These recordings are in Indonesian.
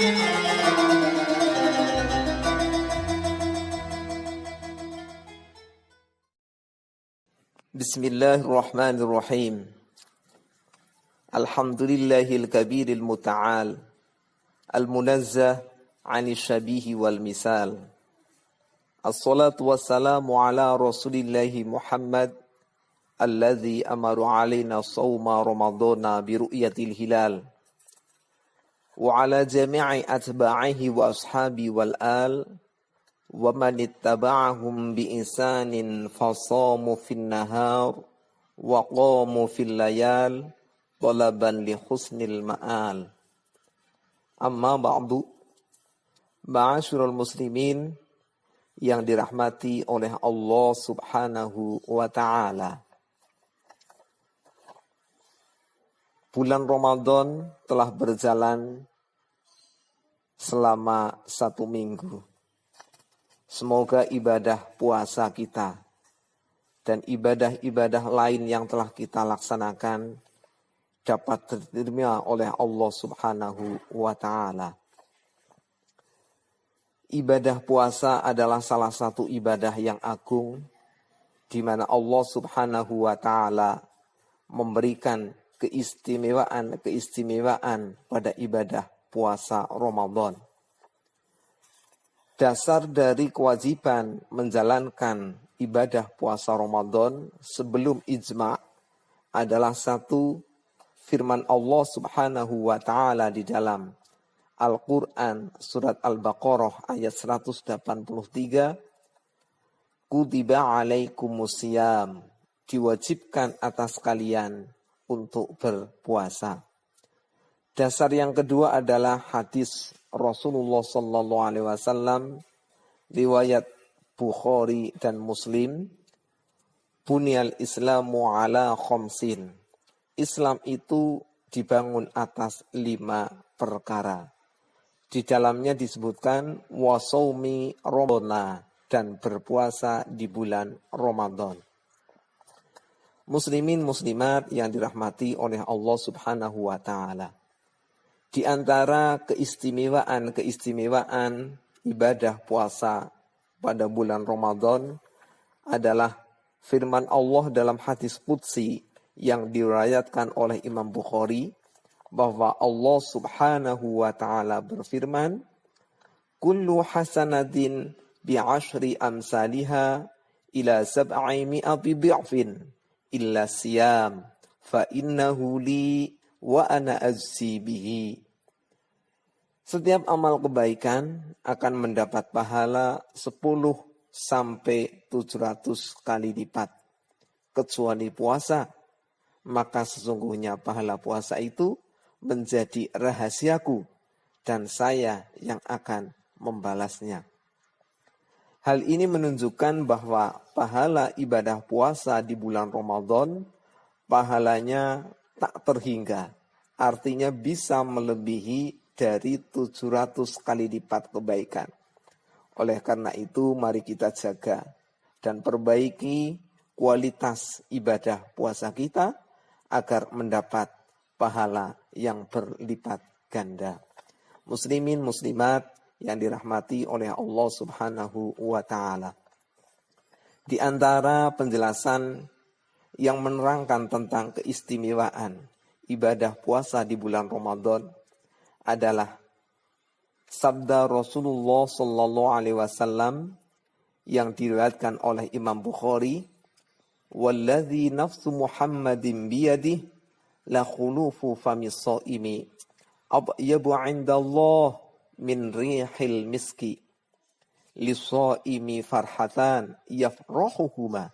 Bismillahirrahmanirrahim. Alhamdulillahil kabiril muta'al, al-munazzah 'anil syabihi wal misal. Assalatu wassalamu ala rasulillahi Muhammad alladzi amaru alaina sawma ramadhana bi ru'yatil hilal. Wa ala jami'i atba'ihi wa ashabi wal al wa man ittaba'ahum bi ihsanin fasamu fin nahar wa qamu fil layal talaban li husnil ma'al. Amma ba'du, ma'asyiral muslimin yang dirahmati oleh Allah Subhanahu wa ta'ala. Bulan Ramadan telah berjalan selama 1 minggu. Semoga ibadah puasa kita dan ibadah-ibadah lain yang telah kita laksanakan dapat diterima oleh Allah Subhanahu wa ta'ala. Ibadah puasa adalah salah satu ibadah yang agung, di mana Allah Subhanahu wa ta'ala memberikan keistimewaan pada ibadah puasa Ramadan. Dasar dari kewajiban menjalankan ibadah puasa Ramadan sebelum ijma' adalah satu firman Allah Subhanahu wa ta'ala di dalam Al-Quran surat Al-Baqarah ayat 183. Kutiba alaikumusiyam, diwajibkan atas kalian untuk berpuasa. Dasar yang kedua adalah hadis Rasulullah sallallahu alaihi wasallam riwayat Bukhari dan Muslim. Bunyal Islamu ala khamsin. Islam itu dibangun atas 5 perkara. Di dalamnya disebutkan wasaumi Ramadana, dan berpuasa di bulan Ramadan. Muslimin muslimat yang dirahmati oleh Allah Subhanahu wa ta'ala. Di antara keistimewaan ibadah puasa pada bulan Ramadan adalah firman Allah dalam hadis qudsi yang diriwayatkan oleh Imam Bukhari, bahwa Allah Subhanahu wa ta'ala berfirman, kullu hasanatin bi'ashri amsalihha ila 700 bi'afin illa siyam fa innahu li wa ana azzi bihi. Setiap amal kebaikan akan mendapat pahala 10 sampai 700 kali lipat, kecuali puasa. Maka sesungguhnya pahala puasa itu menjadi rahasiaku dan saya yang akan membalasnya. Hal ini menunjukkan bahwa pahala ibadah puasa di bulan Ramadan pahalanya tak terhingga, artinya bisa melebihi dari 700 kali lipat kebaikan. Oleh karena itu mari kita jaga dan perbaiki kualitas ibadah puasa kita agar mendapat pahala yang berlipat ganda. Muslimin muslimat yang dirahmati oleh Allah Subhanahu wa ta'ala. Di antara penjelasan yang menerangkan tentang keistimewaan ibadah puasa di bulan Ramadan adalah sabda Rasulullah sallallahu alaihi wasallam yang diriwayatkan oleh Imam Bukhari, walladzi nafsu Muhammadin biyadihi la khulufu famis shaimi abyabu 'indallah min rihil miski lis-shaimi farhatan yafrahuhuma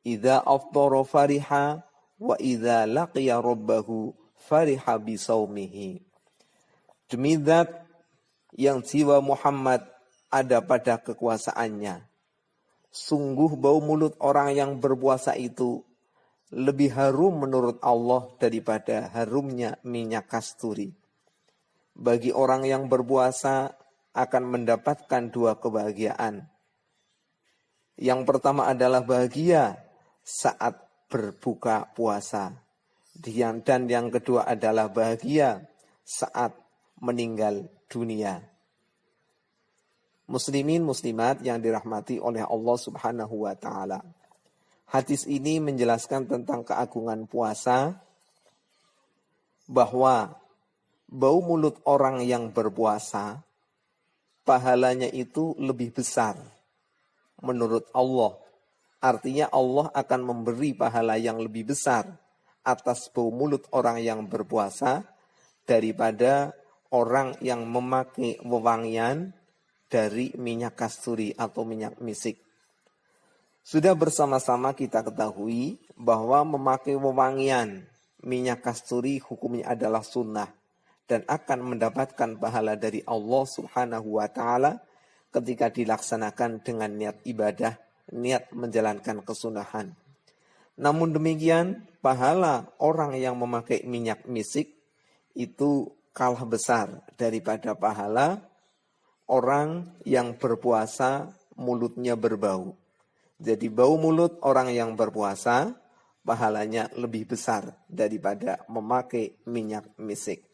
idza aftara fariha wa idza laqiya rabbahu fariha bisaumihi. Demi zat yang jiwa Muhammad ada pada kekuasaannya, sungguh bau mulut orang yang berpuasa itu lebih harum menurut Allah daripada harumnya minyak kasturi. Bagi orang yang berpuasa akan mendapatkan 2 kebahagiaan. Yang pertama adalah bahagia saat berbuka puasa. Dan yang kedua adalah bahagia saat meninggal dunia. Muslimin muslimat yang dirahmati oleh Allah Subhanahu wa taala. Hadis ini menjelaskan tentang keagungan puasa, bahwa bau mulut orang yang berpuasa pahalanya itu lebih besar menurut Allah. Artinya Allah akan memberi pahala yang lebih besar atas bau mulut orang yang berpuasa daripada orang yang memakai wewangian dari minyak kasturi atau minyak misik. Sudah bersama-sama kita ketahui bahwa memakai wewangian minyak kasturi hukumnya adalah sunnah dan akan mendapatkan pahala dari Allah Subhanahu wa taala ketika dilaksanakan dengan niat ibadah, niat menjalankan kesunahan. Namun demikian, pahala orang yang memakai minyak misik itu kalah besar daripada pahala orang yang berpuasa mulutnya berbau. Jadi bau mulut orang yang berpuasa pahalanya lebih besar daripada memakai minyak misik.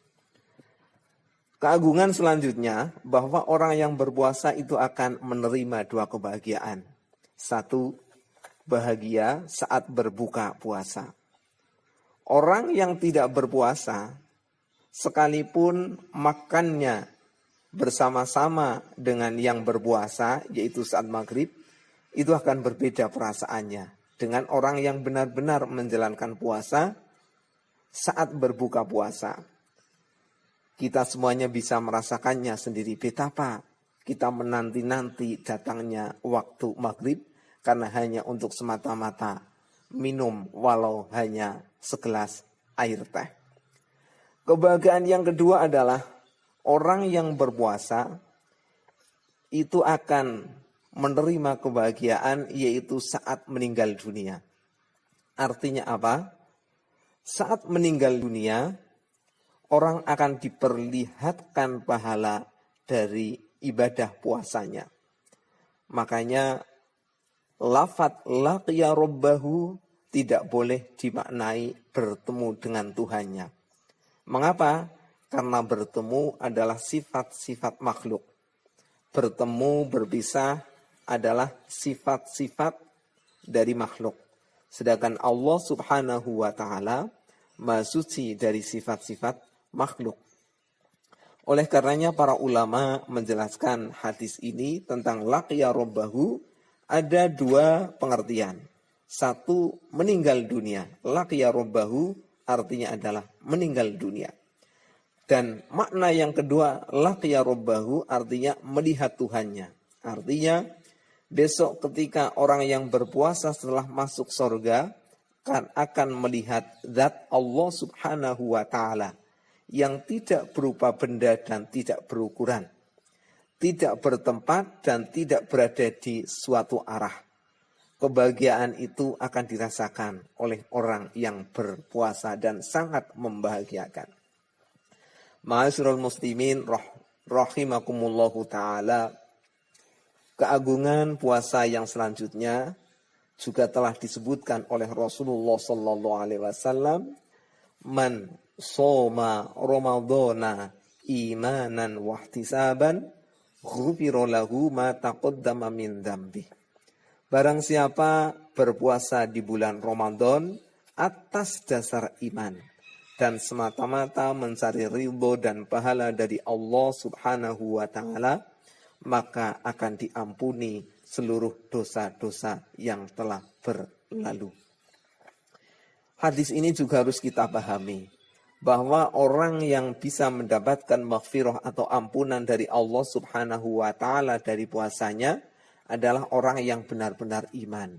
Keagungan selanjutnya bahwa orang yang berpuasa itu akan menerima dua kebahagiaan. Satu, bahagia saat berbuka puasa. Orang yang tidak berpuasa sekalipun makannya bersama-sama dengan yang berpuasa, yaitu saat maghrib, itu akan berbeda perasaannya dengan orang yang benar-benar menjalankan puasa saat berbuka puasa. Kita semuanya bisa merasakannya sendiri betapa kita menanti-nanti datangnya waktu maghrib karena hanya untuk semata-mata minum walau hanya segelas air teh. Kebahagiaan yang kedua adalah orang yang berpuasa itu akan menerima kebahagiaan yaitu saat meninggal dunia. Artinya apa? Saat meninggal dunia, orang akan diperlihatkan pahala dari ibadah puasanya. Makanya lafadz laqiya rabbahu tidak boleh dimaknai bertemu dengan Tuhannya. Mengapa? Karena bertemu adalah sifat-sifat makhluk. Bertemu, berpisah adalah sifat-sifat dari makhluk. Sedangkan Allah Subhanahu wa taala Maha Suci dari sifat-sifat makhluk. Oleh karenanya para ulama menjelaskan hadis ini tentang laqiya rabbahu ada dua pengertian. Satu, meninggal dunia. Laqiya rabbahu artinya adalah meninggal dunia. Dan makna yang kedua, laqiya rabbahu artinya melihat Tuhannya. Artinya besok ketika orang yang berpuasa setelah masuk surga akan melihat zat Allah Subhanahu wa taala yang tidak berupa benda dan tidak berukuran, tidak bertempat dan tidak berada di suatu arah. Kebahagiaan itu akan dirasakan oleh orang yang berpuasa dan sangat membahagiakan. Ma'asyiral muslimin rahimakumullahu ta'ala. Keagungan puasa yang selanjutnya juga telah disebutkan oleh Rasulullah sallallahu alaihi wasallam, man shoma ramadhana imanan wa ihtisaban ghufira lahu ma taqaddama min dzambi. Barang siapa berpuasa di bulan Ramadan atas dasar iman dan semata-mata mencari ridho dan pahala dari Allah Subhanahu wa taala, maka akan diampuni seluruh dosa-dosa yang telah berlalu. Hadis ini juga harus kita pahami bahwa orang yang bisa mendapatkan maghfirah atau ampunan dari Allah Subhanahu wa taala dari puasanya adalah orang yang benar-benar iman.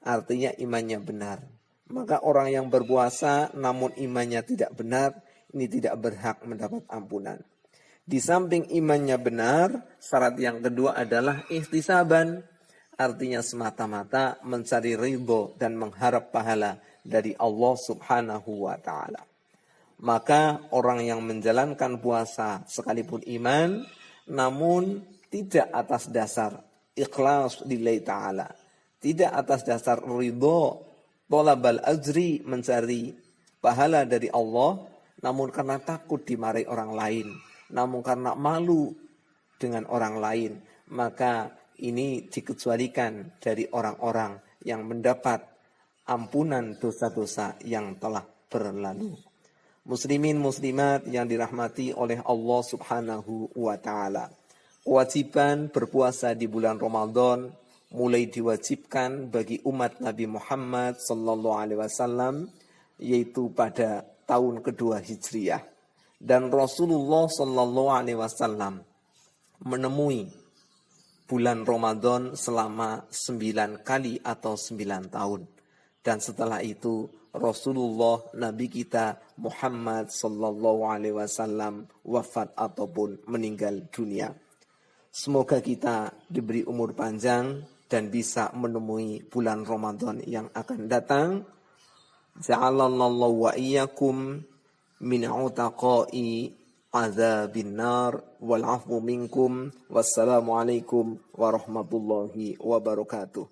Artinya imannya benar. Maka orang yang berpuasa namun imannya tidak benar, ini tidak berhak mendapat ampunan. Di samping imannya benar, syarat yang kedua adalah ihtisaban. Artinya semata-mata mencari ridho dan mengharap pahala dari Allah Subhanahu wa ta'ala. Maka orang yang menjalankan puasa sekalipun iman, namun tidak atas dasar ikhlas lillahi ta'ala. Tidak atas dasar ridho, thalabal ajri, mencari pahala dari Allah, namun karena takut dimarahi orang lain, namun karena malu dengan orang lain, maka ini dikecualikan dari orang-orang yang mendapat ampunan dosa-dosa yang telah berlalu. Muslimin muslimat yang dirahmati oleh Allah Subhanahu wa taala. Kewajiban berpuasa di bulan Ramadan mulai diwajibkan bagi umat Nabi Muhammad sallallahu alaihi wasallam yaitu pada tahun kedua Hijriah. Dan Rasulullah sallallahu alaihi wasallam menemui bulan Ramadan selama 9 kali atau 9 tahun. Dan setelah itu Rasulullah Nabi kita Muhammad sallallahu alaihi wasallam wafat ataupun meninggal dunia. Semoga kita diberi umur panjang dan bisa menemui bulan Ramadan yang akan datang. Ja'alallahu wa iyyakum min utaqai azabin nar wal afu minkum. Wassalamualaikum warahmatullahi wabarakatuh.